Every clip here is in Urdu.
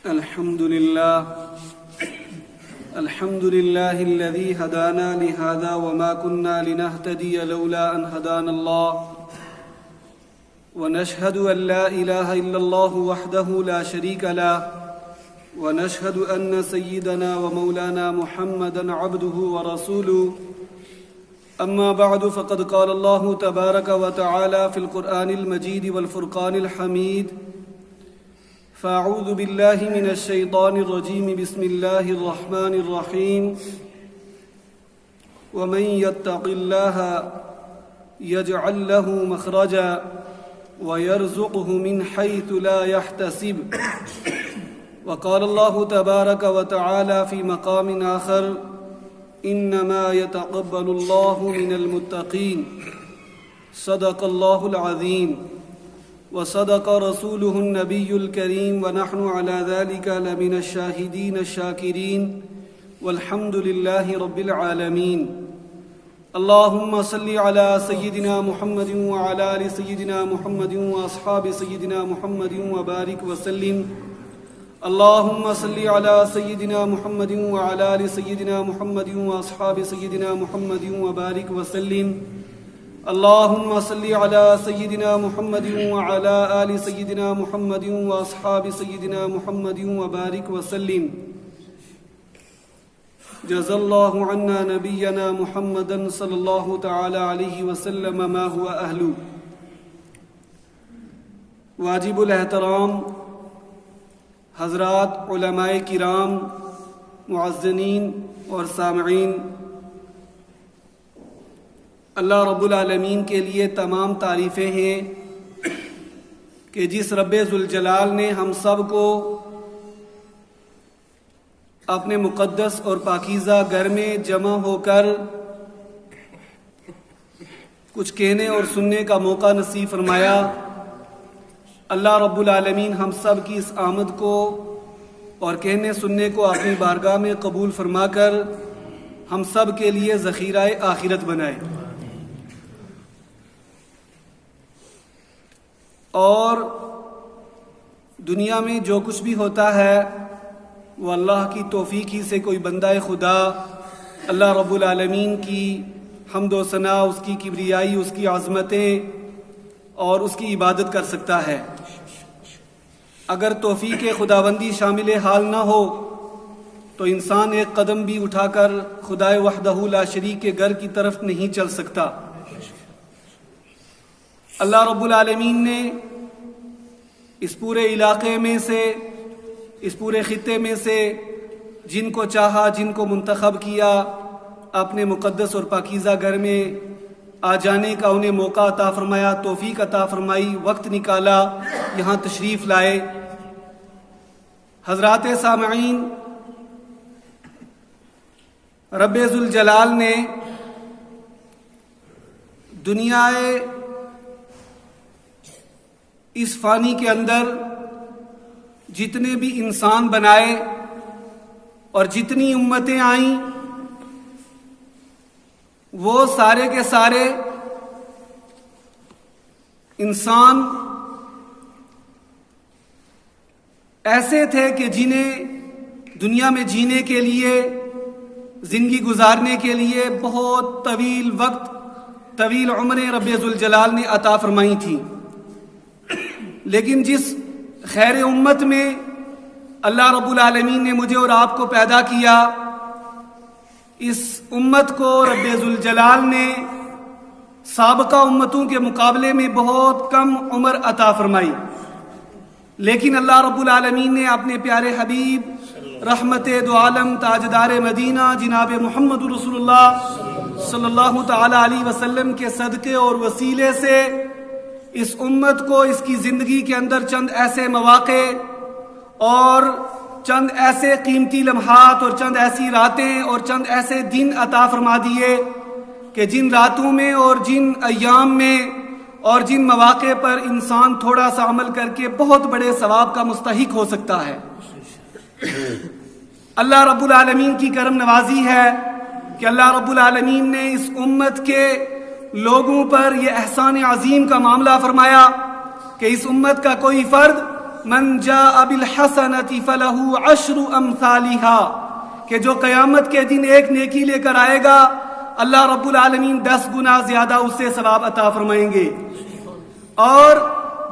الحمد لله الذي هدانا لهذا وما كنا لنهتدي لولا أن هدانا الله ونشهد أن لا إله إلا الله وحده لا شريك له ونشهد أن سيدنا ومولانا محمدا عبده ورسوله أما بعد فقد قال الله تبارك وتعالى في القرآن المجيد والفرقان الحميد فأعوذ بالله من الشيطان الرجيم بسم الله الرحمن الرحيم ومن يتق الله يجعل له مخرجا ويرزقه من حيث لا يحتسب وقال الله تبارك وتعالى في مقام آخر إنما يتقبل الله من المتقين صدق الله العظيم وصدق رسوله النبي الكريم ونحن على ذلك لمن الشاهدين الشاكرين والحمد لله رب العالمين اللهم صل على سيدنا محمد وعلى آل سيدنا محمد وأصحاب سيدنا محمد وبارك وسلم اللهم صل على سيدنا محمد وعلى آل سيدنا محمد وأصحاب سيدنا محمد وبارك وسلم اللهم صل على سيدنا محمد وعلى آل سيدنا محمد وأصحاب سيدنا محمد وبارك وسلم جزا الله عنا نبينا محمدا صلى الله تعالى عليه وسلم ما هو أهله واجب الاحترام حضرات علماء کرام معززین اور سامعین، اللہ رب العالمین کے لیے تمام تعریفیں ہیں کہ جس رب ذوالجلال نے ہم سب کو اپنے مقدس اور پاکیزہ گھر میں جمع ہو کر کچھ کہنے اور سننے کا موقع نصیب فرمایا۔ اللہ رب العالمین ہم سب کی اس آمد کو اور کہنے سننے کو اپنی بارگاہ میں قبول فرما کر ہم سب کے لیے ذخیرہ آخرت بنائے، اور دنیا میں جو کچھ بھی ہوتا ہے وہ اللہ کی توفیق ہی سے کوئی بندہ خدا اللہ رب العالمین کی حمد و ثنا، اس کی کبریائی، اس کی عظمتیں اور اس کی عبادت کر سکتا ہے۔ اگر توفیق خداوندی شامل حال نہ ہو تو انسان ایک قدم بھی اٹھا کر خدائے وحدہ لا شریک کے گھر کی طرف نہیں چل سکتا۔ اللہ رب العالمین نے اس پورے علاقے میں سے، اس پورے خطے میں سے جن کو چاہا، جن کو منتخب کیا، اپنے مقدس اور پاکیزہ گھر میں آ جانے کا انہیں موقع عطا فرمایا، توفیق عطا فرمائی، وقت نکالا، یہاں تشریف لائے۔ حضرات سامعین، رب ذوالجلال نے دنیا اس فانی کے اندر جتنے بھی انسان بنائے اور جتنی امتیں آئیں، وہ سارے کے سارے انسان ایسے تھے کہ جنہیں دنیا میں جینے کے لیے، زندگی گزارنے کے لیے بہت طویل وقت، طویل عمریں رب ذوالجلال نے عطا فرمائی تھی، لیکن جس خیر امت میں اللہ رب العالمین نے مجھے اور آپ کو پیدا کیا، اس امت کو رب ذوالجلال نے سابقہ امتوں کے مقابلے میں بہت کم عمر عطا فرمائی، لیکن اللہ رب العالمین نے اپنے پیارے حبیب رحمت دو عالم تاجدار مدینہ جناب محمد رسول اللہ صلی اللہ تعالی علیہ وسلم کے صدقے اور وسیلے سے اس امت کو اس کی زندگی کے اندر چند ایسے مواقع اور چند ایسے قیمتی لمحات اور چند ایسی راتیں اور چند ایسے دن عطا فرما دیے کہ جن راتوں میں اور جن ایام میں اور جن مواقع پر انسان تھوڑا سا عمل کر کے بہت بڑے ثواب کا مستحق ہو سکتا ہے۔ اللہ رب العالمین کی کرم نوازی ہے کہ اللہ رب العالمین نے اس امت کے لوگوں پر یہ احسان عظیم کا معاملہ فرمایا کہ اس امت کا کوئی فرد من جاء بالحسنۃ فلہ عشر امثالها کہ جو قیامت کے دن ایک نیکی لے کر آئے گا اللہ رب العالمین 10 گنا زیادہ اسے ثواب عطا فرمائیں گے. اور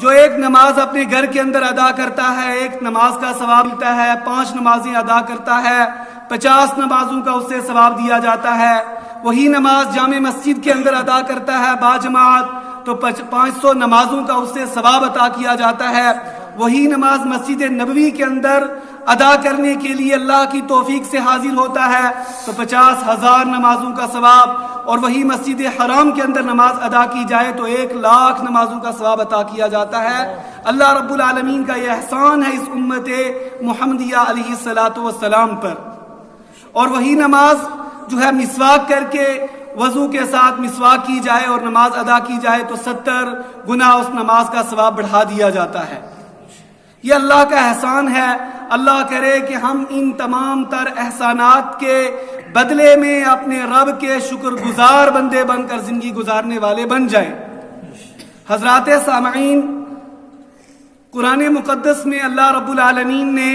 جو ایک نماز اپنے گھر کے اندر ادا کرتا ہے ایک نماز کا ثواب ملتا ہے. 5 نمازیں ادا کرتا ہے 50 نمازوں کا اسے ثواب دیا جاتا ہے. وہی نماز جامع مسجد کے اندر ادا کرتا ہے باجماعت تو 500 نمازوں کا اسے ثواب عطا کیا جاتا ہے. وہی نماز مسجد نبوی کے اندر ادا کرنے کے لیے اللہ کی توفیق سے حاضر ہوتا ہے تو 50,000 نمازوں کا ثواب. اور وہی مسجد حرام کے اندر نماز ادا کی جائے تو 1,00,000 نمازوں کا ثواب عطا کیا جاتا ہے. اللہ رب العالمین کا یہ احسان ہے اس امت محمدیہ علیہ الصلاۃ والسلام پر. اور وہی نماز جو ہے مسواک کر کے وضو کے ساتھ مسواک کی جائے اور نماز ادا کی جائے تو 70 گنا اس نماز کا ثواب بڑھا دیا جاتا ہے. یہ اللہ کا احسان ہے. اللہ کرے کہ ہم ان تمام تر احسانات کے بدلے میں اپنے رب کے شکر گزار بندے بن کر زندگی گزارنے والے بن جائیں. حضرات سامعین، قرآن مقدس میں اللہ رب العالمین نے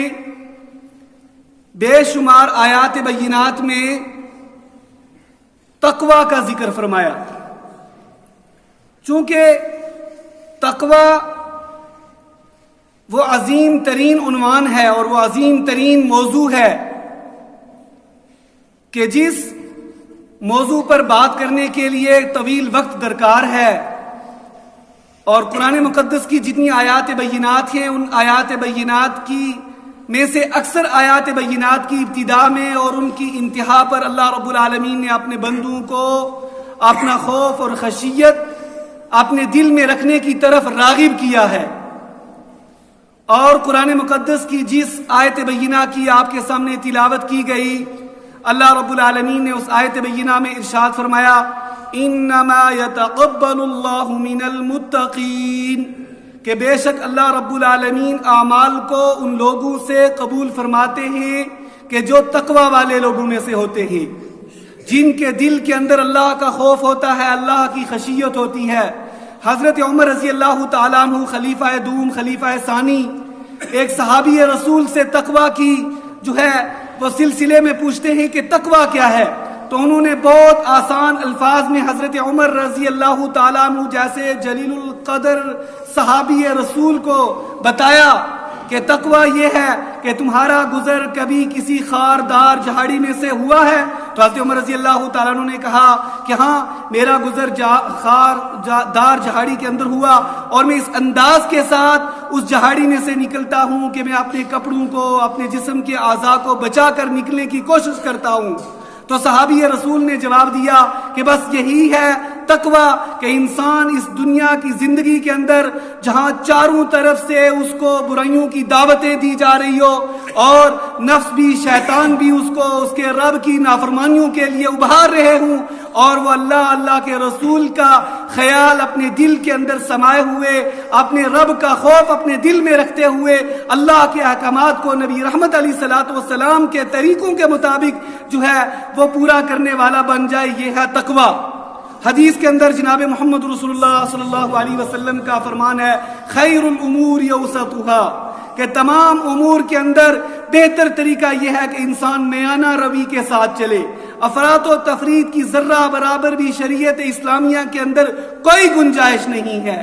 بے شمار آیات بینات میں تقوی کا ذکر فرمایا. چونکہ تقوی وہ عظیم ترین عنوان ہے اور وہ عظیم ترین موضوع ہے کہ جس موضوع پر بات کرنے کے لیے طویل وقت درکار ہے. اور قرآن مقدس کی جتنی آیات بینات ہیں ان آیات بینات کی میں سے اکثر آیات بینات کی ابتدا میں اور ان کی انتہا پر اللہ رب العالمین نے اپنے بندوں کو اپنا خوف اور خشیت اپنے دل میں رکھنے کی طرف راغب کیا ہے. اور قرآن مقدس کی جس آیت بینہ کی آپ کے سامنے تلاوت کی گئی اللہ رب العالمین نے اس آیت بینہ میں ارشاد فرمایا انما یتقبل اللہ من المتقین کہ بے شک اللہ رب العالمین اعمال کو ان لوگوں سے قبول فرماتے ہیں کہ جو تقوی والے لوگوں میں سے ہوتے ہیں، جن کے دل کے اندر اللہ کا خوف ہوتا ہے، اللہ کی خشیت ہوتی ہے. حضرت عمر رضی اللہ تعالیٰ عنہ خلیفہ دوم خلیفہ ثانی ایک صحابی رسول سے تقوی کی جو ہے وہ سلسلے میں پوچھتے ہیں کہ تقوی کیا ہے، تو انہوں نے بہت آسان الفاظ میں حضرت عمر رضی اللہ تعالیٰ عنہ جیسے جلیل القدر صحابی رسول کو بتایا کہ تقوی یہ ہے کہ تمہارا گزر کبھی کسی خاردار جھاڑی میں سے ہوا ہے. تو حضرت عمر رضی اللہ تعالیٰ عنہ نے کہا کہ ہاں میرا گزر خاردار جھاڑی کے اندر ہوا اور میں اس انداز کے ساتھ اس جھاڑی میں سے نکلتا ہوں کہ میں اپنے کپڑوں کو اپنے جسم کے اعضاء کو بچا کر نکلنے کی کوشش کرتا ہوں. تو صحابی رسول نے جواب دیا کہ بس یہی ہے تقوی کہ انسان اس دنیا کی زندگی کے اندر جہاں چاروں طرف سے اس کو برائیوں کی دعوتیں دی جا رہی ہو اور نفس بھی شیطان بھی اس کو اس کے رب کی نافرمانیوں کے لیے ابھار رہے ہوں اور وہ اللہ کے رسول کا خیال اپنے دل کے اندر سمائے ہوئے اپنے رب کا خوف اپنے دل میں رکھتے ہوئے اللہ کے احکامات کو نبی رحمت علیہ الصلوۃ والسلام کے طریقوں کے مطابق جو ہے وہ پورا کرنے والا بن جائے، یہ ہے تقوی. حدیث کے اندر جناب محمد رسول اللہ صلی اللہ علیہ وسلم کا فرمان ہے خیر الامور اوسطها کہ تمام امور کے اندر بہتر طریقہ یہ ہے کہ انسان میانہ روی کے ساتھ چلے. افراط و تفریط کی ذرہ برابر بھی شریعت اسلامیہ کے اندر کوئی گنجائش نہیں ہے.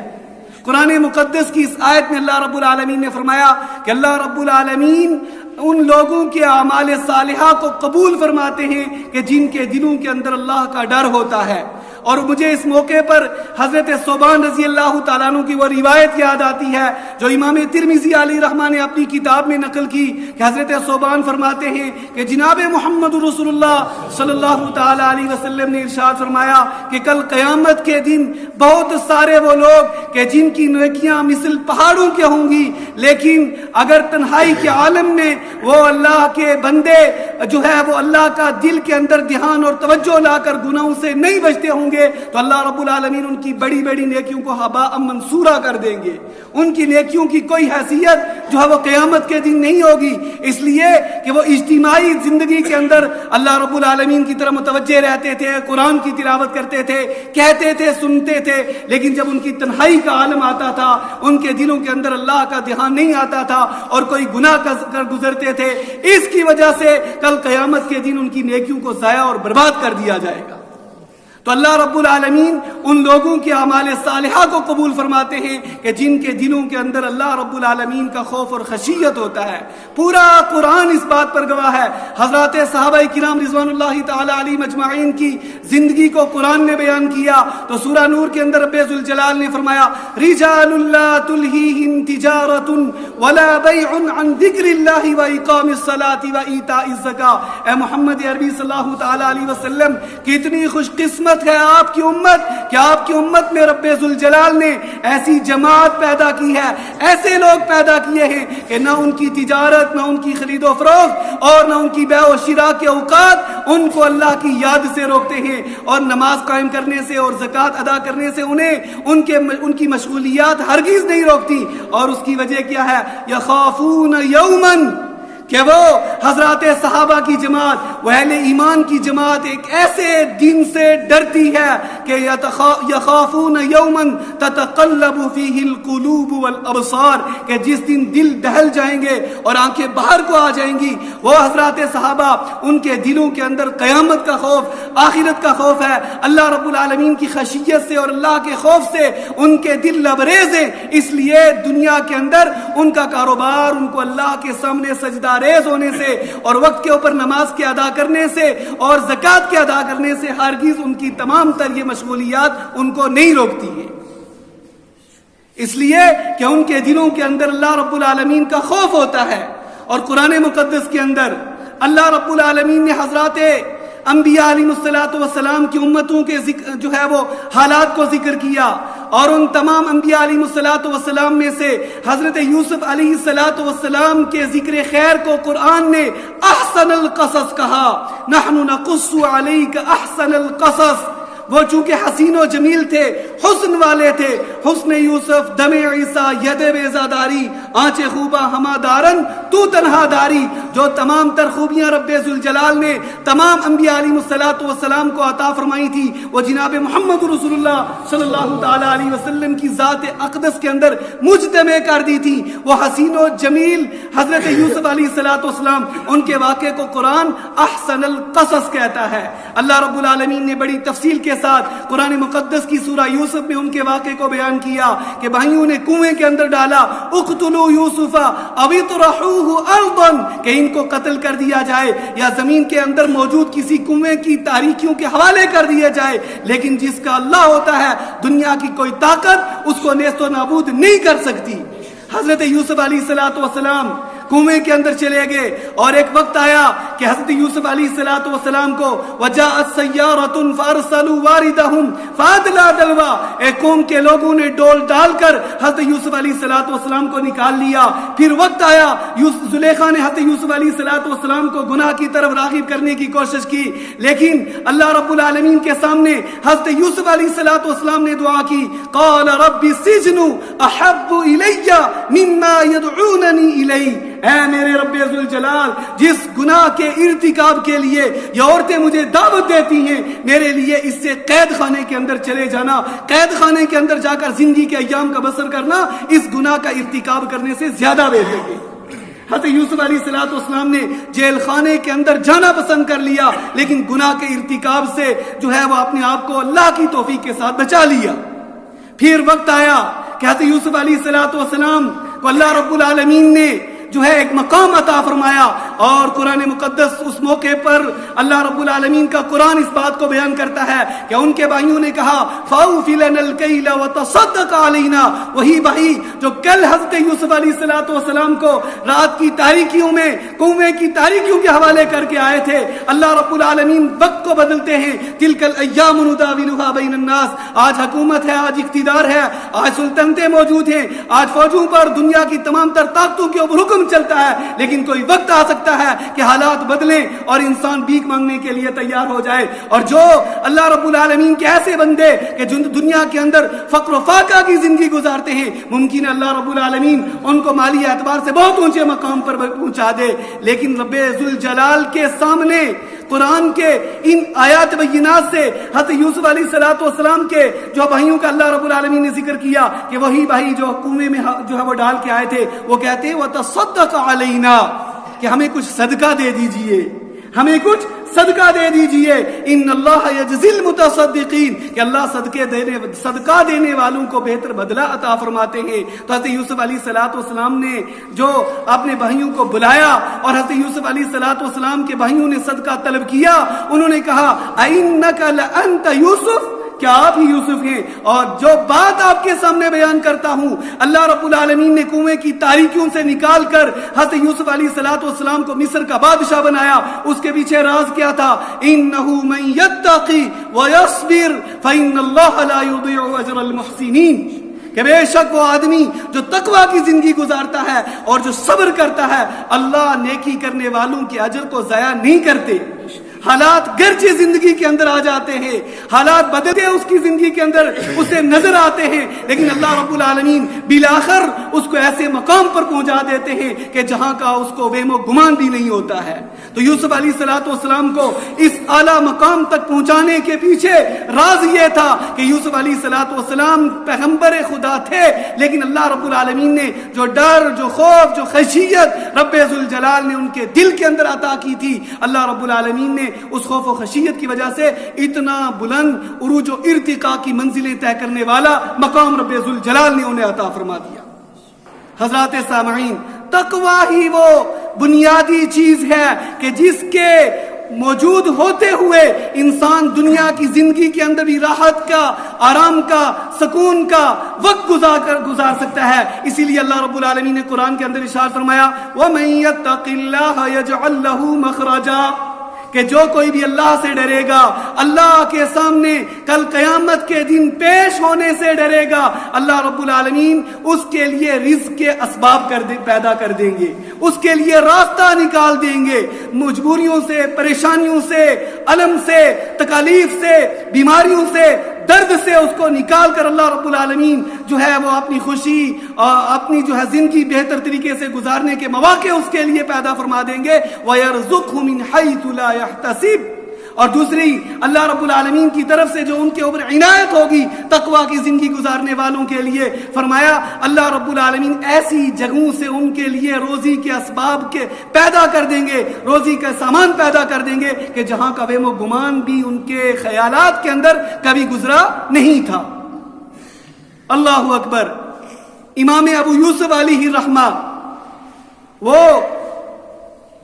قرآن مقدس کی اس آیت میں اللہ رب العالمین نے فرمایا کہ اللہ رب العالمین ان لوگوں کے اعمال صالحہ کو قبول فرماتے ہیں کہ جن کے دلوں کے اندر اللہ کا ڈر ہوتا ہے. اور مجھے اس موقع پر حضرت ثوبان رضی اللہ تعالیٰ عنہ کی وہ روایت یاد آتی ہے جو امام ترمذی علیہ رحمہ نے اپنی کتاب میں نقل کی کہ حضرت ثوبان فرماتے ہیں کہ جناب محمد رسول اللہ صلی اللہ تعالیٰ علیہ وسلم نے ارشاد فرمایا کہ کل قیامت کے دن بہت سارے وہ لوگ کہ جن کی نیکیاں مثل پہاڑوں کے ہوں گی لیکن اگر تنہائی کے عالم میں وہ اللہ کے بندے جو ہے وہ اللہ کا دل کے اندر دھیان اور توجہ لا کر گناہوں سے نہیں بچتے ہوں گے گے تو اللہ رب العالمین ان کی بڑی بڑی نیکیوں کو ہباء منصورا کر دیں گے. ان کی نیکیوں کی کوئی حیثیت جو ہے وہ قیامت کے دن نہیں ہوگی، اس لیے کہ وہ اجتماعی زندگی کے اندر اللہ رب العالمین کی طرف متوجہ رہتے تھے، قرآن کی تلاوت کرتے تھے، کہتے تھے، سنتے تھے، لیکن جب ان کی تنہائی کا عالم آتا تھا ان کے دلوں کے اندر اللہ کا دھیان نہیں آتا تھا اور کوئی گناہ کر گزرتے تھے. اس کی وجہ سے کل قیامت کے دن ان کی نیکیوں کو ضائع اور برباد کر دیا جائے گا. تو اللہ رب العالمین ان لوگوں کے اعمال صالحہ کو قبول فرماتے ہیں کہ جن کے دلوں کے اندر اللہ رب العالمین کا خوف اور خشیت ہوتا ہے. پورا قرآن اس بات پر گواہ ہے. حضرات صحابہ کرام رضوان اللہ تعالی علیہم اجمعین کی زندگی کو قرآن نے بیان کیا تو سورہ نور کے اندر رب ذوالجلال نے فرمایا رجال لا تلہیہم تجارۃ ولا بیع عن ذکر اللہ واقام الصلاۃ وایتاء الزکاۃ. اے محمد عربی صلی اللہ تعالی علیہ وسلم کتنی خوش قسمت ہے آپ کی امت کہ آپ کی امت میں رب ذوالجلال نے ایسی جماعت پیدا کی ہے، ایسے لوگ پیدا کیے ہیں کہ نہ ان کی تجارت، نہ ان کی خرید و فروخت اور نہ ان کی بیع و شراء کے اوقات ان کو اللہ کی یاد سے روکتے ہیں، اور نماز قائم کرنے سے اور زکوٰۃ ادا کرنے سے ان کی مشغولیات ہرگز نہیں روکتی. اور اس کی وجہ کیا ہے؟ یخافون یومن، کہ وہ حضرات صحابہ کی جماعت، وہ اہل ایمان کی جماعت ایک ایسے دن سے ڈرتی ہے کہ یخافون یومن تتقلب فیہ القلوب والابصار، کہ جس دن دل دہل جائیں گے اور آنکھیں باہر کو آ جائیں گی. وہ حضرات صحابہ ان کے دلوں کے اندر قیامت کا خوف، آخرت کا خوف ہے، اللہ رب العالمین کی خشیت سے اور اللہ کے خوف سے ان کے دل لبریز ہیں. اس لیے دنیا کے اندر ان کا کاروبار ان کو اللہ کے سامنے سجدہ ریز ہونے سے اور وقت کے اوپر نماز کے ادا کرنے سے اور زکوٰۃ کے ادا کرنے سے ہرگز ان کی تمام تر یہ مشغولیات ان کو نہیں روکتی ہے. اس لیے کہ ان کے دلوں کے اندر اللہ رب العالمین کا خوف ہوتا ہے. اور قرآن مقدس کے اندر اللہ رب العالمین نے حضرات انبیاء علیہ السلام کی امتوں کے جو ہے وہ حالات کو ذکر کیا، اور ان تمام انبیاء علیہ السلام میں سے حضرت یوسف علیہ السلام کے ذکر خیر کو قرآن نے احسن القصص کہا. نحن نقص علیک احسن القصص. وہ چونکہ حسین و جمیل تھے، حسن والے تھے. حسن یوسف دم عیسیٰ ید بیزاداری آنچ خوبہ ہما دارن تو تنہا داری. جو تمام تر خوبیاں رب ذوالجلال نے تمام انبیاء علیہ السلام کو عطا فرمائی تھی وہ جناب محمد رسول اللہ صلی اللہ تعالی علیہ وسلم کی ذات اقدس کے اندر مجتمع کر دی تھی. وہ حسین و جمیل حضرت یوسف علیہ السلام، ان کے واقعے کو قرآن احسن القصص کہتا ہے. اللہ رب العالمین نے بڑی تفصیل کے ساتھ قرآن مقدس کی سورہ یوسف میں ان کے واقعے کو بیان کیا کہ بھائیوں نے کنویں کے اندر ڈالا، اقتلوا یوسف او اطرحوه ارضا، کہ ان کو قتل کر دیا جائے یا زمین کے اندر موجود کسی کنویں کی تاریکیوں کے حوالے کر دیا جائے. لیکن جس کا اللہ ہوتا ہے دنیا کی کوئی طاقت اس کو نیست و نابود نہیں کر سکتی. حضرت یوسف علیہ السلام کنویں کے اندر چلے گئے اور ایک وقت آیا کہ حضرت یوسف علیہ السلام کو وجاءت سیارۃ فارسلوا واردہم فادلی دلوا، ایک قوم کے لوگوں نے ڈول ڈال کر حضرت یوسف علیہ السلام کو نکال لیا. پھر وقت آیا زلیخا نے حضرت یوسف علیہ السلام کو گناہ کی طرف راغب کرنے کی کوشش کی، لیکن اللہ رب العالمین کے سامنے حضرت یوسف علیہ السلام نے دعا کی، قال رب السجن احب الی مما يدعوننی الیہ. اے میرے رب ذوالجلال، جس گناہ کے ارتکاب کے لیے یہ عورتیں مجھے دعوت دیتی ہیں، میرے لیے اس سے قید خانے کے اندر چلے جانا، قید خانے کے اندر جا کر زندگی کے ایام کا بسر کرنا اس گناہ کا ارتکاب کرنے سے زیادہ بہتر ہے. حضرت یوسف علیہ السلام نے جیل خانے کے اندر جانا پسند کر لیا، لیکن گناہ کے ارتکاب سے جو ہے وہ اپنے آپ کو اللہ کی توفیق کے ساتھ بچا لیا. پھر وقت آیا کہ حضرت یوسف علیہ السلام کو اللہ رب العالمین نے جو ہے ایک مقام عطا فرمایا، اور قرآن مقدس اس موقع پر اللہ رب العالمین کا قرآن اس بات کو بیان کرتا ہے کہ ان کے بھائیوں نے کہا فَأَوْفِ لَنَا الْكَيْلَ وَتَصَدَّقْ عَلَيْنَا. وہی بھائی جو کل حضرت یوسف علیہ السلام کو رات کی تاریکیوں میں کنویں کی تاریکیوں کے حوالے کر کے آئے تھے، اللہ رب العالمین وقت کو بدلتے ہیں. تِلْكَ الْأَيَّامُ نُدَاوِلُهَا بَيْنَ النَّاسِ. آج حکومت ہے، آج اقتدار ہے، آج سلطنتیں موجود ہیں، آج فوجوں پر دنیا کی تمام تر طاقتوں کے اوپر حکم حکم چلتا ہے، لیکن کوئی وقت آ سکتا ہے کہ حالات بدلیں اور انسان بھیک مانگنے کے لیے تیار ہو جائے. اور جو اللہ رب العالمین کے ایسے بندے کہ جو دنیا کے اندر فقر و فاقہ کی زندگی گزارتے ہیں، ممکن ہے اللہ رب العالمین ان کو مالی اعتبار سے بہت اونچے مقام پر پہنچا دے، لیکن رب ذوالجلال کے سامنے قرآن کے ان آیات بینات سے حضرت یوسف علیہ السلام کے جو بھائیوں کا اللہ رب العالمین نے ذکر کیا کہ وہی بھائی جو کنویں میں جو ہے وہ ڈال کے آئے تھے، وہ کہتے ہیں وَتَصَدَّقَ عَلَيْنَا، کہ ہمیں کچھ صدقہ دے دیجئے، ہمیں کچھ صدقہ دے دیجئے. ان اللہ یجزی المتصدقین، کہ اللہ صدقہ دینے والوں کو بہتر بدلہ عطا فرماتے ہیں. تو حضرت یوسف علیہ السلام نے جو اپنے بھائیوں کو بلایا اور حضرت یوسف علیہ السلام کے بھائیوں نے صدقہ طلب کیا، انہوں نے کہا اِنَّكَ لَأَنْتَ یوسف، کیا آپ ہی یوسف ہیں؟ اور جو بات آپ کے سامنے بیان کرتا ہوں، اللہ رب العالمین نے کنویں کی تاریکیوں سے نکال کر حضرت یوسف علیہ السلام کو مصر کا بادشاہ بنایا. اس کے پیچھے راز کیا تھا؟ انہ من یتقی ویصبر فإن اللہ لا یضیع اجر المحسنین، کہ بے شک وہ آدمی جو تقوی کی زندگی گزارتا ہے اور جو صبر کرتا ہے، اللہ نیکی کرنے والوں کے اجر کو ضائع نہیں کرتے. حالات گرچہ زندگی کے اندر آ جاتے ہیں، حالات بدلتے اس کی زندگی کے اندر اسے نظر آتے ہیں، لیکن اللہ رب العالمین بالآخر اس کو ایسے مقام پر پہنچا دیتے ہیں کہ جہاں کا اس کو وہم و گمان بھی نہیں ہوتا ہے. تو یوسف علیہ السلام کو اس اعلیٰ مقام تک پہنچانے کے پیچھے راز یہ تھا کہ یوسف علیہ السلام پیغمبر خدا تھے، لیکن اللہ رب العالمین نے جو ڈر، جو خوف، جو خشیت رب ذوالجلال نے ان کے دل کے اندر عطا کی تھی، اللہ رب العالمین نے اس خوف و خشیت کی وجہ سے اتنا بلند عروج و ارتقاء کی منزلیں طے کرنے والا مقام رب ذوالجلال نے انہیں عطا فرما دیا. حضرات سامعین، تقویٰ ہی وہ بنیادی چیز ہے کہ جس کے موجود ہوتے ہوئے انسان دنیا کی زندگی کے اندر بھی راحت کا، آرام کا، سکون کا وقت گزار سکتا ہے. اسی لیے اللہ رب العالمین نے قرآن کے اندر ارشاد فرمایا وَمَن يَتَّقِ اللَّهَ يَجْعَل لَّهُ مَخْرَجًا، کہ جو کوئی بھی اللہ سے ڈرے گا، اللہ کے سامنے کل قیامت کے دن پیش ہونے سے ڈرے گا، اللہ رب العالمین اس کے لیے رزق کے اسباب پیدا کر دیں گے، اس کے لیے راستہ نکال دیں گے. مجبوریوں سے، پریشانیوں سے، علم سے، تکالیف سے، بیماریوں سے، درد سے اس کو نکال کر اللہ رب العالمین جو ہے وہ اپنی خوشی اور اپنی جو ہے زندگی بہتر طریقے سے گزارنے کے مواقع اس کے لیے پیدا فرما دیں گے. وَيَرْزُقْهُ مِنْ حَيْثُ لَا يَحْتَسِبُ، اور دوسری اللہ رب العالمین کی طرف سے جو ان کے اوپر عنایت ہوگی تقویٰ کی زندگی گزارنے والوں کے لیے، فرمایا اللہ رب العالمین ایسی جگہوں سے ان کے لیے روزی کے اسباب کے پیدا کر دیں گے، روزی کا سامان پیدا کر دیں گے کہ جہاں کا وہم و گمان بھی ان کے خیالات کے اندر کبھی گزرا نہیں تھا. اللہ اکبر. امام ابو یوسف علیہ الرحمہ، وہ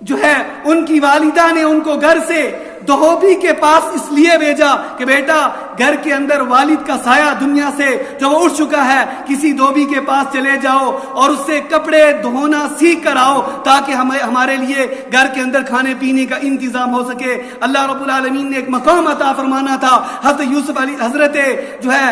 جو ہے ان کی والدہ نے ان کو گھر سے دہوبی کے پاس اس لیے بھیجا کہ بیٹا گھر کے اندر والد کا سایہ دنیا سے جو وہ اٹھ چکا ہے، کسی دھوبی کے پاس چلے جاؤ اور اس سے کپڑے دھونا سیکھ کر آؤ تاکہ ہمارے لیے گھر کے اندر کھانے پینے کا انتظام ہو سکے. اللہ رب العالمین نے ایک مقام عطا فرمانا تھا حضرت جو ہے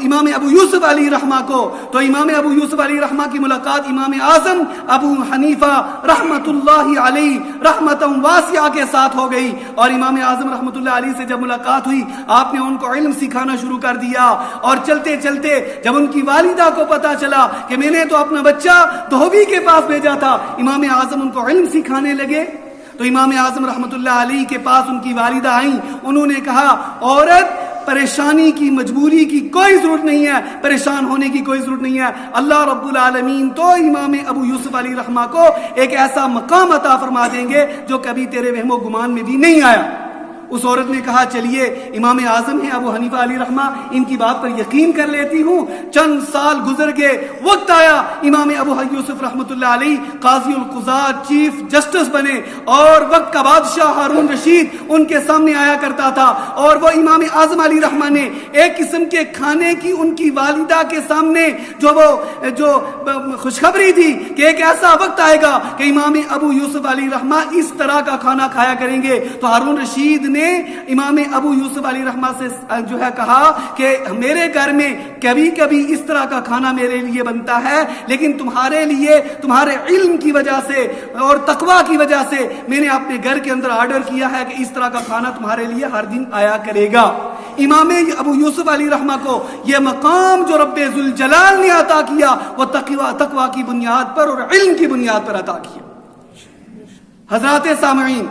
امام ابو یوسف علیہ رحمہ کو. تو امام ابو یوسف علیہ رحمہ کی ملاقات امام اعظم ابو حنیفہ رحمت اللہ علیہ رحمتم واسعہ کے ساتھ ہو گئی. اور امام اعظم رحمت اللہ علیہ سے جب ملاقات ہوئی، آپ نے ان کو علم سکھانا شروع کر دیا. اور چلتے چلتے جب ان کی والدہ کو پتا چلا کہ میں نے تو اپنا بچہ دھوبی کے پاس بھیجا تھا، امام اعظم ان کو علم سکھانے لگے. تو امام اعظم رحمت اللہ علیہ کے پاس ان کی والدہ آئیں، انہوں نے کہا عورت پریشانی کی، مجبوری کی کوئی ضرورت نہیں ہے، پریشان ہونے کی کوئی ضرورت نہیں ہے. اللہ رب العالمین تو امام ابو یوسف علیہ رحمہ کو ایک ایسا مقام عطا فرما دیں گے جو کبھی تیرے وہم و گمان میں بھی نہیں آیا. اس عورت نے کہا چلیے امام اعظم ہیں ابو حنیفہ علیہ رحمہ، ان کی بات پر یقین کر لیتی ہوں. چند سال گزر گئے، وقت آیا امام ابو یوسف رحمت اللہ علیہ قاضی القضات، چیف جسٹس بنے، اور وقت کا بادشاہ ہارون رشید ان کے سامنے آیا کرتا تھا. اور وہ امام اعظم علیہ رحمہ نے ایک قسم کے کھانے کی ان کی والدہ کے سامنے جو خوشخبری تھی کہ ایک ایسا وقت آئے گا کہ امام ابو یوسف علیہ رحمہ اس طرح کا کھانا کھایا کریں گے. تو ہارون رشید نے امام ابو یوسف علیہ رحمہ سے جو ہے کہا کہ میرے گھر میں کبھی کبھی اس طرح کا کھانا میرے لیے بنتا ہے، لیکن تمہارے لیے تمہارے علم کی وجہ سے اور تقوی کی وجہ سے میں نے اپنے گھر کے اندر آرڈر کیا ہے کہ اس طرح کا کھانا تمہارے لیے ہر دن آیا کرے گا۔ امام ابو یوسف علیہ رحمہ کو یہ مقام جو رب ذوالجلال نے عطا کیا وہ تقوی کی بنیاد پر اور علم کی بنیاد پر عطا کیا۔ حضرات سامعین،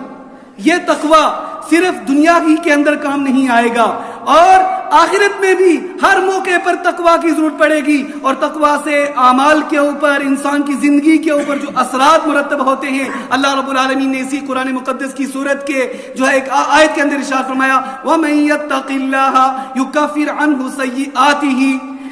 یہ تقوی صرف دنیا ہی کے اندر کام نہیں آئے گا اور آخرت میں بھی ہر موقع پر تقوی کی ضرورت پڑے گی، اور تقوی سے اعمال کے اوپر، انسان کی زندگی کے اوپر جو اثرات مرتب ہوتے ہیں، اللہ رب العالمین نے اسی قرآن مقدس کی سورت کے جو ہے ایک آیت کے اندر ارشاد فرمایا وَمَن يَتَّقِ اللَّهَ يُكَفِّرْ عَنْهُ سَيِّئَاتِهِ،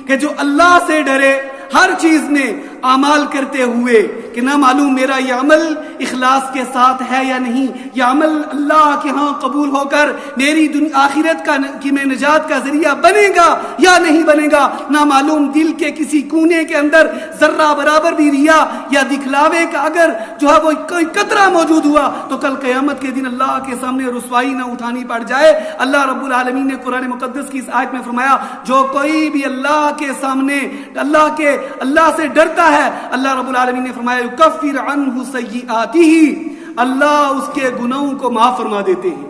کہ جو اللہ سے ڈرے ہر چیز میں اعمال کرتے ہوئے کہ نہ معلوم میرا یہ عمل اخلاص کے ساتھ ہے یا نہیں، یہ عمل اللہ کے ہاں قبول ہو کر میری آخرت کی میں نجات کا ذریعہ بنے گا یا نہیں بنے گا، نہ معلوم دل کے کسی کونے کے اندر ذرہ برابر بھی ریا یا دکھلاوے کا اگر جو ہے وہ کوئی قطرہ موجود ہوا تو کل قیامت کے دن اللہ کے سامنے رسوائی نہ اٹھانی پڑ جائے۔ اللہ رب العالمین نے قرآن مقدس کی اس آیت میں فرمایا جو کوئی بھی اللہ کے سامنے اللہ سے ڈرتا ہے، اللہ رب العالمین نے فرمایا یکفر عنہ سیئاتہ، اللہ اس کے گناہوں کو معاف فرما دیتے ہیں،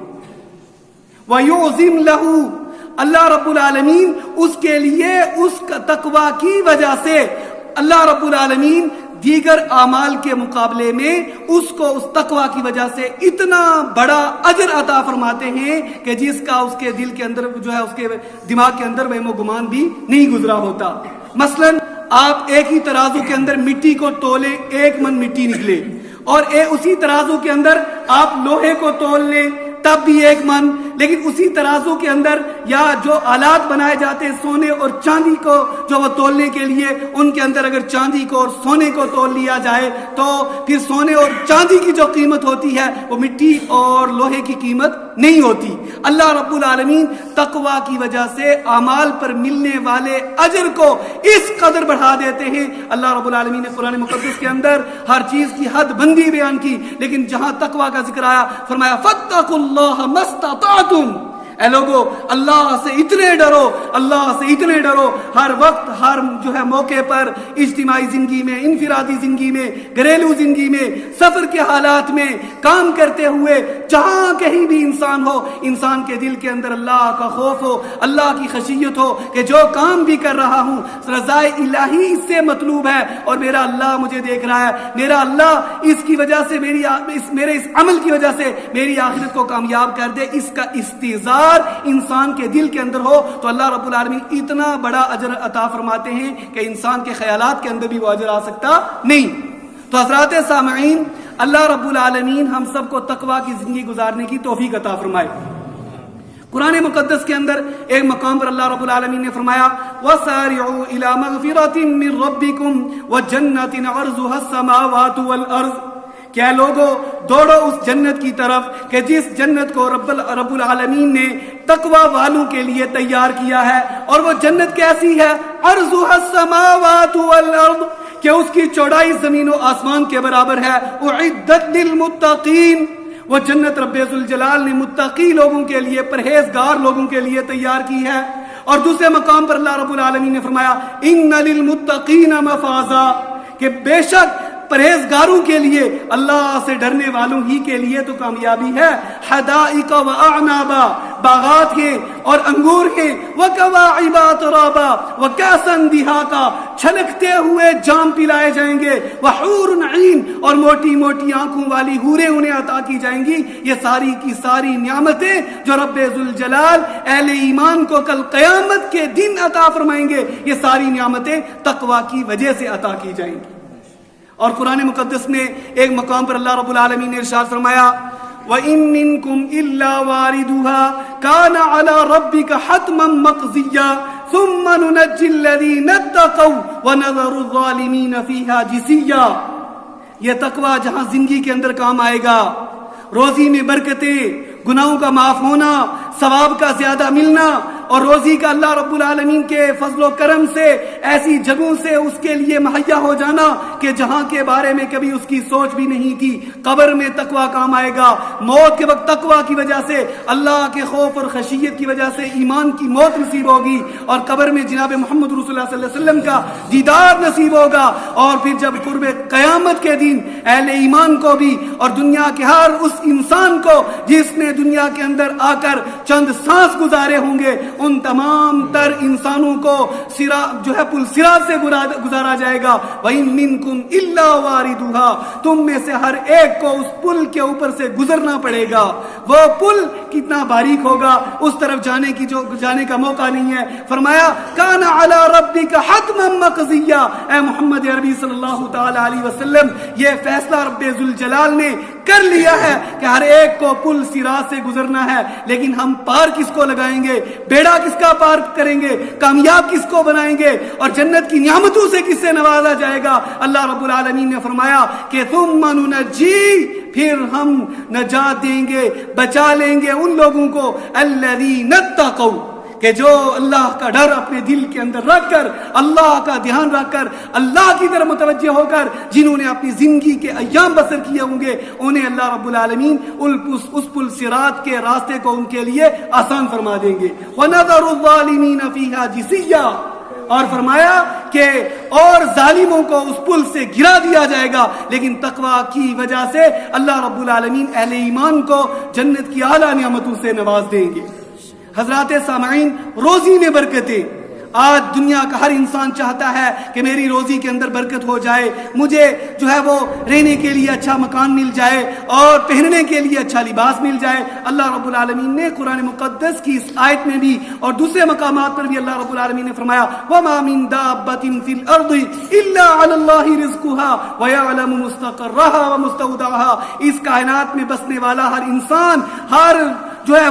وَيُعْظِمْ لَهُ، اللہ رب العالمین اس کے لیے اس کا تقوی کی وجہ سے اللہ رب العالمین دیگر اعمال کے مقابلے میں اس کو اس تقوی کی وجہ سے اتنا بڑا اجر عطا فرماتے ہیں کہ جس کا اس کے دل کے اندر جو ہے اس کے دماغ کے اندر وہم و گمان بھی نہیں گزرا ہوتا۔ مثلاً آپ ایک ہی ترازو کے اندر مٹی کو تولیں، 1 من مٹی نکلے، اور اسی ترازو کے اندر آپ لوہے کو تول لیں تب بھی 1 من، لیکن اسی ترازو کے اندر یا جو آلات بنائے جاتے ہیں سونے اور چاندی کو جو وہ تولنے کے لیے، ان کے اندر اگر چاندی کو اور سونے کو تول لیا جائے تو پھر سونے اور چاندی کی جو قیمت ہوتی ہے وہ مٹی اور لوہے کی قیمت نہیں ہوتی۔ اللہ رب العالمین تقوی کی وجہ سے اعمال پر ملنے والے اجر کو اس قدر بڑھا دیتے ہیں۔ اللہ رب العالمین نے قرآن مقدس کے اندر ہر چیز کی حد بندی بیان کی، لیکن جہاں تقوی کا ذکر آیا فرمایا فَاتَّقُوا اللَّهَ مَا اسْتَطَعْتُمْ، اے لوگو اللہ سے اتنے ڈرو، اللہ سے اتنے ڈرو، ہر وقت ہر جو ہے موقع پر، اجتماعی زندگی میں، انفرادی زندگی میں، گھریلو زندگی میں، سفر کے حالات میں، کام کرتے ہوئے، جہاں کہیں بھی انسان ہو، انسان کے دل کے اندر اللہ کا خوف ہو، اللہ کی خشیت ہو کہ جو کام بھی کر رہا ہوں رضائے الہی اس سے مطلوب ہے اور میرا اللہ مجھے دیکھ رہا ہے، میرا اللہ اس کی وجہ سے میرے اس عمل کی وجہ سے میری آخرت کو کامیاب کر دے، اس کا استحضار انسان کے دل کے اندر ہو تو اللہ رب العالمین اتنا بڑا اجر عطا فرماتے ہیں کہ انسان کے خیالات کے اندر بھی وہ اجر آ سکتا نہیں۔ تو حضرات سامعین، اللہ رب العالمین ہم سب کو تقوی کی زندگی گزارنے کی توفیق عطا فرمائے۔ قرآن مقدس کے اندر ایک مقام پر اللہ رب العالمین نے فرمایا وَسَارِعُوا إِلَى مَغْفِرَةٍ مِّن رَبِّكُمْ وَجَنَّةٍ عَرْضُهَا السَّمَاوَاتُ وَالْأَرْضُ، کیا لوگو دوڑو اس جنت کی طرف کہ جس جنت کو رب العالمین نے تقوی والوں کے لیے تیار کیا ہے، اور وہ جنت کیسی ہے؟ عرضها السماوات والارض، کہ اس کی چوڑائی زمین و آسمان کے برابر ہے، اعدت للمتقین، وہ جنت رب ذوالجلال نے متقی لوگوں کے لیے، پرہیزگار لوگوں کے لیے تیار کی ہے۔ اور دوسرے مقام پر اللہ رب العالمین نے فرمایا ان للمتقین مفازا، کہ بے شک پرہیزگاروں کے لیے، اللہ سے ڈرنے والوں ہی کے لیے تو کامیابی ہے، حدائق و اعنابا، باغات ہیں اور انگور ہیں، وکواعب اترابا وکاسا دہاقا، چھلکتے ہوئے جام پلائے جائیں گے، وحور عین، اور موٹی موٹی آنکھوں والی حوریں انہیں عطا کی جائیں گی۔ یہ ساری کی ساری نعمتیں جو رب ذوالجلال اہل ایمان کو کل قیامت کے دن عطا فرمائیں گے، یہ ساری نعمتیں تقوی کی وجہ سے عطا کی جائیں گی۔ اور قرآن مقدس میں ایک مقام پر اللہ رب العالمین نے ارشاد فرمایا وَإِن مِّنكُمْ إِلَّا وَارِدُهَا كَانَ عَلَى رَبِّكَ حَتْمًا مَّقْضِيًّا ثُمَّ نُنَجِّي الَّذِينَ اتَّقَوْا وَنَذَرُ الظَّالِمِينَ فِيهَا جِثِيًّا، یہ تقوی جہاں زندگی کے اندر کام آئے گا، روزی میں برکتیں، گناہوں کا معاف ہونا، ثواب کا زیادہ ملنا، اور روزی کا اللہ رب العالمین کے فضل و کرم سے ایسی جگہوں سے اس کے لیے مہیا ہو جانا کہ جہاں کے بارے میں کبھی اس کی سوچ بھی نہیں تھی. قبر میں تقوی کام آئے گا. موت کے وقت تقوی کی وجہ سے, اللہ کے خوف اور خشیت کی وجہ سے ایمان کی موت نصیب ہوگی, اور قبر میں جناب محمد رسول اللہ صلی اللہ علیہ وسلم کا دیدار نصیب ہوگا. اور پھر جب قرب قیامت کے دن اہل ایمان کو بھی اور دنیا کے ہر اس انسان کو جس نے دنیا کے اندر آ کر چند سانس گزارے ہوں گے, ان تمام تر انسانوں کو جو ہے پل صراط سے گزارا جائے گا. وَإِن مِّنكُمْ إِلَّا وَارِدُهَا, تم میں سے ہر ایک کو اس پل کے اوپر سے گزرنا پڑے گا. وہ پل کتنا باریک ہوگا, اس طرف جانے کا موقع نہیں ہے. فرمایا کان علی ربک حتما مقضیا, اے محمد عربی صلی اللہ تعالی علیہ وسلم, یہ فیصلہ رب ذوالجلال نے کر لیا ہے کہ ہر ایک کو پل صراط سے گزرنا ہے. لیکن ہم پار کس کو لگائیں گے, بیڑا کس کا پار کریں گے, کامیاب کس کو بنائیں گے, اور جنت کی نعمتوں سے کس سے نوازا جائے گا. اللہ رب العالمین نے فرمایا کہ ثم ننجی, پھر ہم نجات دیں گے, بچا لیں گے ان لوگوں کو, الذین اتقوا, کہ جو اللہ کا ڈر اپنے دل کے اندر رکھ کر, اللہ کا دھیان رکھ کر, اللہ کی طرف متوجہ ہو کر جنہوں نے اپنی زندگی کے ایام بسر کیے ہوں گے, انہیں اللہ رب العالمین اس پل صراط کے راستے کو ان کے لیے آسان فرما دیں گے. وَنَذَرُ الظَّالِمِينَ فِيهَا جِثِيًّا, اور فرمایا کہ اور ظالموں کو اس پل سے گرا دیا جائے گا. لیکن تقوی کی وجہ سے اللہ رب العالمین اہل ایمان کو جنت کی اعلیٰ نعمتوں سے نواز دیں گے. حضرات سامعین, روزی میں برکتیں. آج دنیا کا ہر انسان چاہتا ہے کہ میری روزی کے اندر برکت ہو جائے, مجھے جو ہے وہ رہنے کے لیے اچھا مکان مل جائے اور پہننے کے لیے اچھا لباس مل جائے. اللہ رب العالمین نے قرآن مقدس کی اس آیت میں بھی اور دوسرے مقامات پر بھی اللہ رب العالمین نے فرمایا وَمَا مِن دَابَّةٍ فِي الْأَرْضِ إِلَّا عَلَى اللَّهِ رِزْقُهَا وَيَعْلَمُ مُسْتَقَرَّهَا وَمُسْتَوْدَعَهَا. اس کائنات میں بسنے والا ہر انسان, ہر جو ہے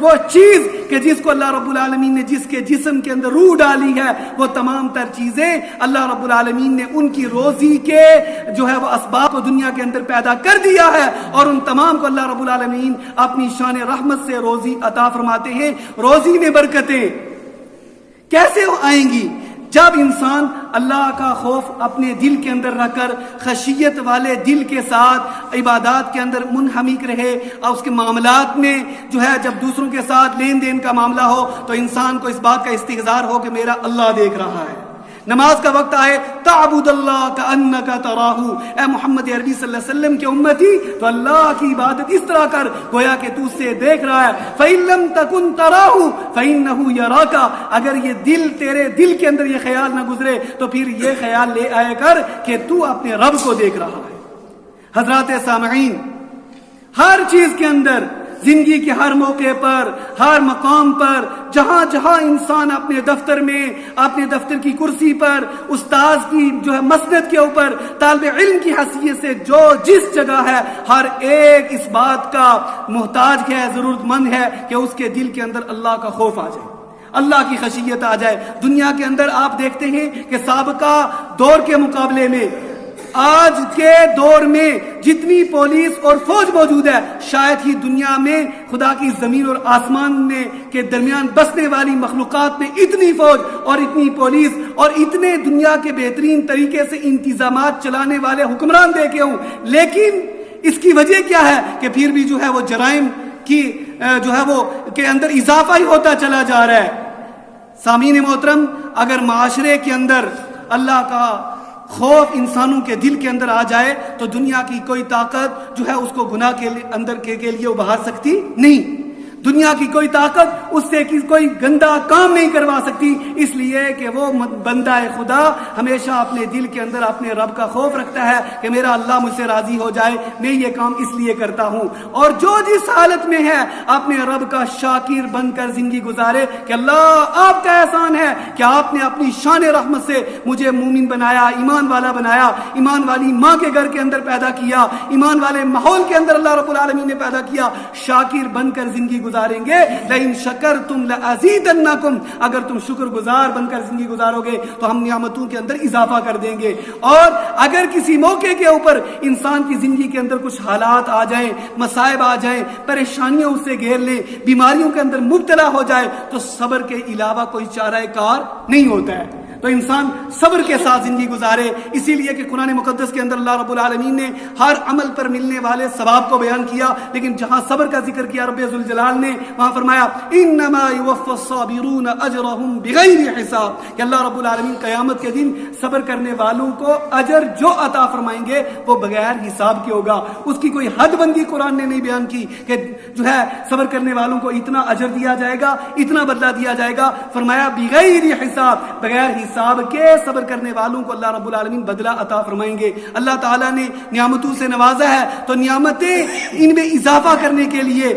وہ چیز کہ جس کو اللہ رب العالمین نے جس کے جسم کے اندر روح ڈالی ہے, وہ تمام تر چیزیں اللہ رب العالمین نے ان کی روزی کے جو ہے وہ اسباب کو دنیا کے اندر پیدا کر دیا ہے, اور ان تمام کو اللہ رب العالمین اپنی شان رحمت سے روزی عطا فرماتے ہیں. روزی میں برکتیں کیسے آئیں گی؟ جب انسان اللہ کا خوف اپنے دل کے اندر رکھ کر خشیت والے دل کے ساتھ عبادات کے اندر منہمک رہے, اور اس کے معاملات میں جو ہے جب دوسروں کے ساتھ لین دین کا معاملہ ہو تو انسان کو اس بات کا استحضار ہو کہ میرا اللہ دیکھ رہا ہے. نماز کا وقت آئے تعبد اللہ کأنک تراہ, اے محمد عربی صلی اللہ علیہ وسلم کے امتی, تو اللہ کی عبادت اس طرح کر گویا کہ تو اسے دیکھ رہا ہے. فإن لم تکن تراہ فإنہ یراک, اگر یہ تیرے دل کے اندر یہ خیال نہ گزرے تو پھر یہ خیال لے آیا کر کہ تو اپنے رب کو دیکھ رہا ہے. حضرات سامعین, ہر چیز کے اندر, زندگی کے ہر موقع پر, ہر مقام پر, جہاں جہاں انسان اپنے دفتر میں, اپنے دفتر کی کرسی پر, استاذ کی جو ہے مسند کے اوپر, طالب علم کی حیثیت سے جو جس جگہ ہے, ہر ایک اس بات کا محتاج ہے, ضرورت مند ہے کہ اس کے دل کے اندر اللہ کا خوف آ جائے, اللہ کی خشیت آ جائے. دنیا کے اندر آپ دیکھتے ہیں کہ سابقہ دور کے مقابلے میں آج کے دور میں جتنی پولیس اور فوج موجود ہے, شاید ہی دنیا میں خدا کی زمین اور آسمان میں کے درمیان بسنے والی مخلوقات میں اتنی فوج اور اتنی پولیس اور اتنے دنیا کے بہترین طریقے سے انتظامات چلانے والے حکمران دیکھے ہوں. لیکن اس کی وجہ کیا ہے کہ پھر بھی جو ہے وہ جرائم کی جو ہے وہ کے اندر اضافہ ہی ہوتا چلا جا رہا ہے. سامعین محترم, اگر معاشرے کے اندر اللہ کا خوف انسانوں کے دل کے اندر آ جائے تو دنیا کی کوئی طاقت جو ہے اس کو گناہ کے اندر کے لیے ابھار سکتی نہیں. دنیا کی کوئی طاقت اس سے کوئی گندا کام نہیں کروا سکتی, اس لیے کہ وہ بندہ خدا ہمیشہ اپنے دل کے اندر اپنے رب کا خوف رکھتا ہے کہ میرا اللہ مجھ سے راضی ہو جائے, میں یہ کام اس لیے کرتا ہوں. اور جو جس حالت میں ہے اپنے رب کا شاکر بن کر زندگی گزارے کہ اللہ آپ کا احسان ہے کہ آپ نے اپنی شان رحمت سے مجھے مومن بنایا, ایمان والا بنایا, ایمان والی ماں کے گھر کے اندر پیدا کیا, ایمان والے ماحول کے اندر اللہ رب العالمین نے پیدا کیا. شاکر بن کر زندگی گزاریں گے. لئن شکرتم لازیدنکم, اگر تم شکر گزار بن کر زندگی گزارو گے تو ہم نعمتوں کے اندر اضافہ کر دیں گے. اور اگر کسی موقع کے اوپر انسان کی زندگی کے اندر کچھ حالات آ جائیں, مصائب آ جائیں, پریشانیاں اس سے گھیر لیں, بیماریوں کے اندر مبتلا ہو جائے, تو صبر کے علاوہ کوئی چارہ کار نہیں ہوتا ہے. تو انسان صبر کے ساتھ زندگی گزارے. اسی لیے کہ قرآن مقدس کے اندر اللہ رب العالمین نے ہر عمل پر ملنے والے ثواب کو بیان کیا، لیکن جہاں صبر کا ذکر کیا رب ذوالجلال نے وہاں فرمایا انما یوفی الصابرون اجرهم بغیر حساب، کہ اللہ رب العالمین قیامت کے دن صبر کرنے والوں کو اجر جو عطا فرمائیں گے وہ بغیر حساب کے ہوگا. اس کی کوئی حد بندی قرآن نے نہیں بیان کی کہ جو ہے صبر کرنے والوں کو اتنا اجر دیا جائے گا، اتنا بدلہ دیا جائے گا. فرمایا بغیر حساب، بغیر حساب کے صبر کرنے والوں کو اللہ رب العالمین بدلہ عطا فرمائیں گے. اللہ تعالیٰ نے نعمتوں سے نوازا ہے تو نعمتیں ان میں اضافہ کرنے کے لیے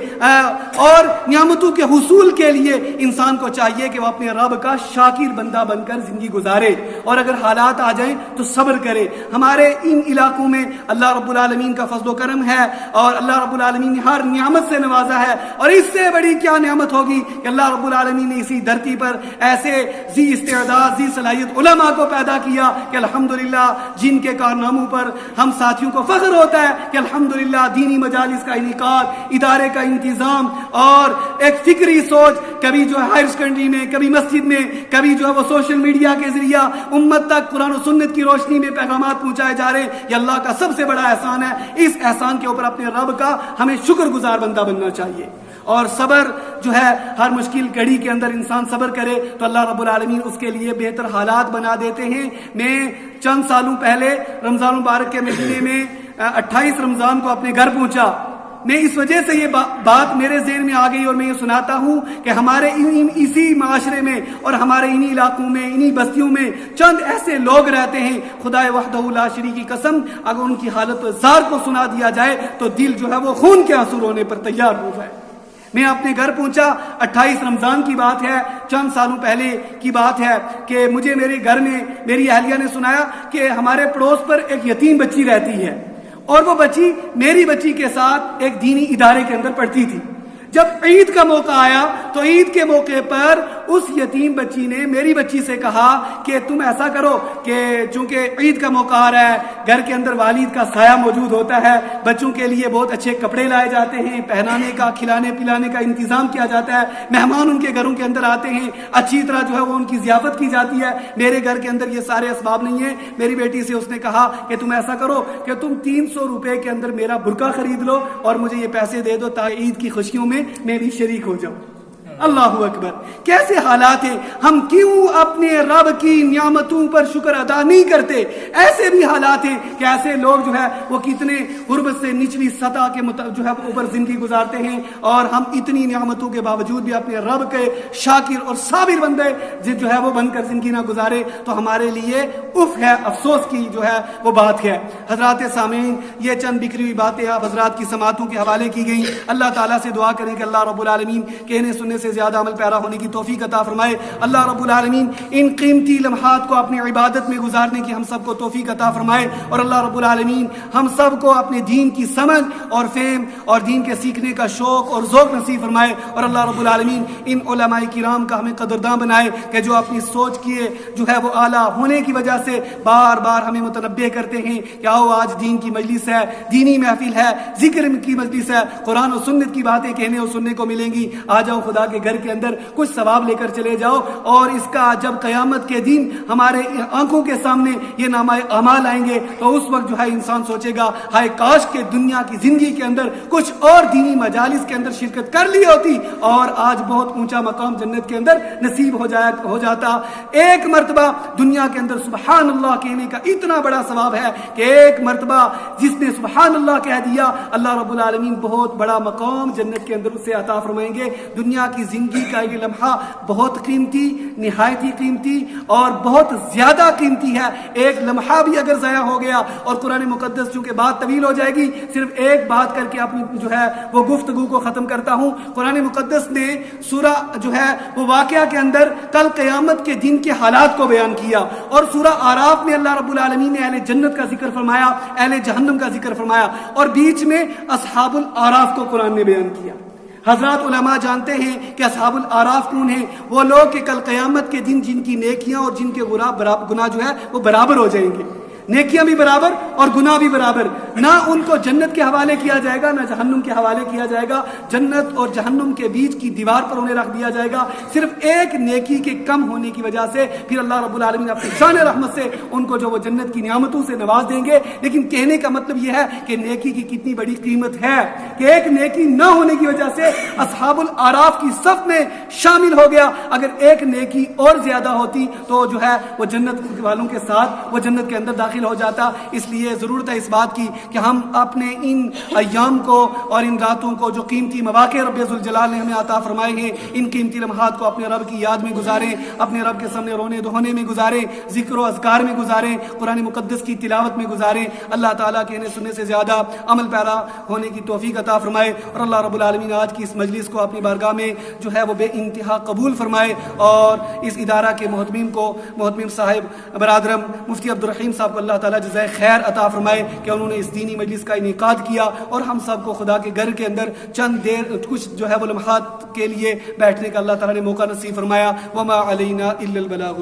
اور نعمتوں کے حصول کے لیے انسان کو چاہیے کہ وہ اپنے رب کا شاکر بندہ بن کر زندگی گزارے، اور اگر حالات آ جائیں تو صبر کرے. ہمارے ان علاقوں میں اللہ رب العالمین کا فضل و کرم ہے اور اللہ رب العالمین نے ہر نعمت سے نوازا ہے، اور اس سے بڑی کیا نعمت ہوگی کہ اللہ رب العالمین نے اسی دھرتی پر ایسے ذی استعداد ذی صلاحیت علماء کو پیدا کیا کہ الحمدللہ جن کے کارناموں پر ہم ساتھیوں کو فخر ہوتا ہے کہ الحمدللہ دینی مجالس کا انعقاد، ادارے کا انتظام اور ایک فکری سوچ، کبھی جو ہے ہائر سیکنڈری میں، کبھی مسجد میں، کبھی جو ہے وہ سوشل میڈیا کے ذریعہ امت تک قرآن و سنت کی روشنی میں پیغامات پہنچائے جا رہے ہیں. یہ اللہ کا سب سے بڑا احسان ہے. اس احسان کے اوپر اپنے رب کا ہمیں شکر گزار بندہ بننا چاہیے. اور صبر جو ہے ہر مشکل گھڑی کے اندر انسان صبر کرے تو اللہ رب العالمین اس کے لیے بہتر حالات بنا دیتے ہیں. میں چند سالوں پہلے رمضان مبارک کے مہینے میں 28 رمضان کو اپنے گھر پہنچا. میں اس وجہ سے یہ بات میرے ذہن میں آ گئی اور میں یہ سناتا ہوں کہ ہمارے اسی معاشرے میں اور ہمارے انہی علاقوں میں، انہی بستیوں میں چند ایسے لوگ رہتے ہیں، خدائے وحدہ لا شریک کی قسم اگر ان کی حالت زار کو سنا دیا جائے تو دل جو ہے وہ خون کے آنسو رونے پر تیار ہو جائے. میں اپنے گھر پہنچا، 28 رمضان کی بات ہے، چند سالوں پہلے کی بات ہے کہ مجھے میرے گھر میں میری اہلیہ نے سنایا کہ ہمارے پڑوس پر ایک یتیم بچی رہتی ہے اور وہ بچی میری بچی کے ساتھ ایک دینی ادارے کے اندر پڑھتی تھی. جب عید کا موقع آیا تو عید کے موقع پر اس یتیم بچی نے میری بچی سے کہا کہ تم ایسا کرو کہ چونکہ عید کا موقع آ رہا ہے، گھر کے اندر والد کا سایہ موجود ہوتا ہے، بچوں کے لیے بہت اچھے کپڑے لائے جاتے ہیں، پہنانے کا، کھلانے پلانے کا انتظام کیا جاتا ہے، مہمان ان کے گھروں کے اندر آتے ہیں، اچھی طرح جو ہے وہ ان کی ضیافت کی جاتی ہے. میرے گھر کے اندر یہ سارے اسباب نہیں ہیں. میری بیٹی سے اس نے کہا کہ تم ایسا کرو کہ تم 300 روپے کے اندر میرا برقع خرید لو اور مجھے یہ پیسے دے دو تاکہ عید کی خوشیوں میں میں بھی شریک ہو جاؤں. اللہ اکبر. کیسے حالات ہیں، ہم کیوں اپنے رب کی نعمتوں پر شکر ادا نہیں کرتے؟ ایسے بھی حالات ہیں کہ ایسے لوگ جو ہے وہ کتنے غربت سے نچلی سطح کے جو ہے اوپر زندگی گزارتے ہیں، اور ہم اتنی نعمتوں کے باوجود بھی اپنے رب کے شاکر اور صابر بندے جو ہے وہ بن کر زندگی نہ گزارے تو ہمارے لیے اف ہے، افسوس کی جو ہے وہ بات ہے. حضرات سامعین، یہ چند بکھری ہوئی باتیں آپ حضرات کی سماعتوں کے حوالے کی گئیں. اللہ تعالیٰ سے دعا کریں کہ اللہ رب العالمین کہنے سننے سے زیادہ عمل پیرا ہونے کی توفیق عطا فرمائے. اللہ رب العالمین ان قیمتی لمحات کو اپنی عبادت میں گزارنے کی ہم سب کو توفیق عطا فرمائے، اور اللہ رب العالمین ہم سب کو اپنے دین کی سمجھ اور فہم اور دین کے سیکھنے کا شوق اور ذوق نصیب فرمائے. اور اللہ رب العالمین ان علماء کرام کا ہمیں قدرداں بنائے کہ جو اپنی سوچ کیے جو ہے وہ اعلیٰ ہونے کی وجہ سے بار بار ہمیں متنبہ کرتے ہیں کہ آؤ آج دین کی مجلس ہے، دینی محفل ہے، ذکر کی مجلس ہے، قرآن و سنت کی باتیں کہنے اور سننے کو ملیں گی. آ جاؤ خدا کے گھر کے اندر کچھ ثواب لے کر چلے جاؤ، اور اس کا جب قیامت کے دن ہمارے آنکھوں کے سامنے یہ نامہ اعمال آئیں گے تو اس وقت جو ہے انسان سوچے گا ہائے کاش کے دنیا کی زندگی کے اندر کچھ اور دینی مجالس کے اندر شرکت کر لی ہوتی اور آج بہت اونچا مقام جنت کے اندر نصیب ہو جاتا. ایک مرتبہ دنیا کے اندر سبحان اللہ کہنے کا اتنا بڑا ثواب ہے کہ ایک مرتبہ جس نے سبحان اللہ کہہ دیا اللہ رب العالمین بہت بڑا مقام جنت کے اندر اسے عطا فرمائیں گے. دنیا کی زندگی کا یہ لمحہ بہت قیمتی، نہایت ہی قیمتی اور بہت زیادہ قیمتی ہے. ایک لمحہ بھی اگر ضائع ہو گیا، اور قرآن مقدس چونکہ بات طویل ہو جائے گی صرف ایک بات کر کے اپنی جو ہے وہ گفتگو کو ختم کرتا ہوں. قرآن مقدس نے سورہ جو ہے وہ واقعہ کے اندر کل قیامت کے دن کے حالات کو بیان کیا، اور سورہ آراف میں اللہ رب العالمین نے اہل جنت کا ذکر فرمایا، اہل جہنم کا ذکر فرمایا، اور بیچ میں اصحاب الاعراف کو قرآن نے بیان کیا. حضرات علماء جانتے ہیں کہ اصحاب الاعراف کون ہیں؟ وہ لوگ کہ کل قیامت کے دن جن کی نیکیاں اور جن کے گناہ جو ہے وہ برابر ہو جائیں گے. نیکیاں بھی برابر اور گناہ بھی برابر. نہ ان کو جنت کے حوالے کیا جائے گا نہ جہنم کے حوالے کیا جائے گا. جنت اور جہنم کے بیچ کی دیوار پر انہیں رکھ دیا جائے گا صرف ایک نیکی کے کم ہونے کی وجہ سے. پھر اللہ رب العالمین اپنی شان رحمت سے ان کو جو وہ جنت کی نعمتوں سے نواز دیں گے. لیکن کہنے کا مطلب یہ ہے کہ نیکی کی کتنی بڑی قیمت ہے کہ ایک نیکی نہ ہونے کی وجہ سے اصحاب الاعراف کی صف میں شامل ہو گیا. اگر ایک نیکی اور زیادہ ہوتی تو جو ہے وہ جنت والوں کے ساتھ وہ جنت کے اندر داخل ہو جاتا. اس لیے ضرورت ہے اس بات کی کہ ہم اپنے ان ایام کو اور ان راتوں کو جو قیمتی مواقع رب ذوالجلال نے ہمیں عطا فرمائے ہیں ان قیمتی لمحات کو اپنے رب کی یاد میں گزاریں, اپنے رب کے سامنے رونے دھونے میں گزاریں, ذکر و اذکار میں گزاریں, قرآن مقدس کی تلاوت میں گزاریں. اللہ تعالیٰ کہنے سننے سے زیادہ عمل پیرا ہونے کی توفیق عطا فرمائے. اور اللہ رب العالمین آج کی اس مجلس کو اپنی بارگاہ میں جو ہے وہ بے انتہا قبول فرمائے اور اس ادارہ کے محتمم صاحب برادرم مفتی عبدالرحیم صاحب کو اللہ تعالیٰ جزائے خیر عطا فرمائے کہ انہوں نے اس دینی مجلس کا انعقاد کیا اور ہم سب کو خدا کے گھر کے اندر چند دیر کچھ جو ہے وہ لمحات کے لیے بیٹھنے کا اللہ تعالیٰ نے موقع نصیب فرمایا. وما علینا الا البلاغ.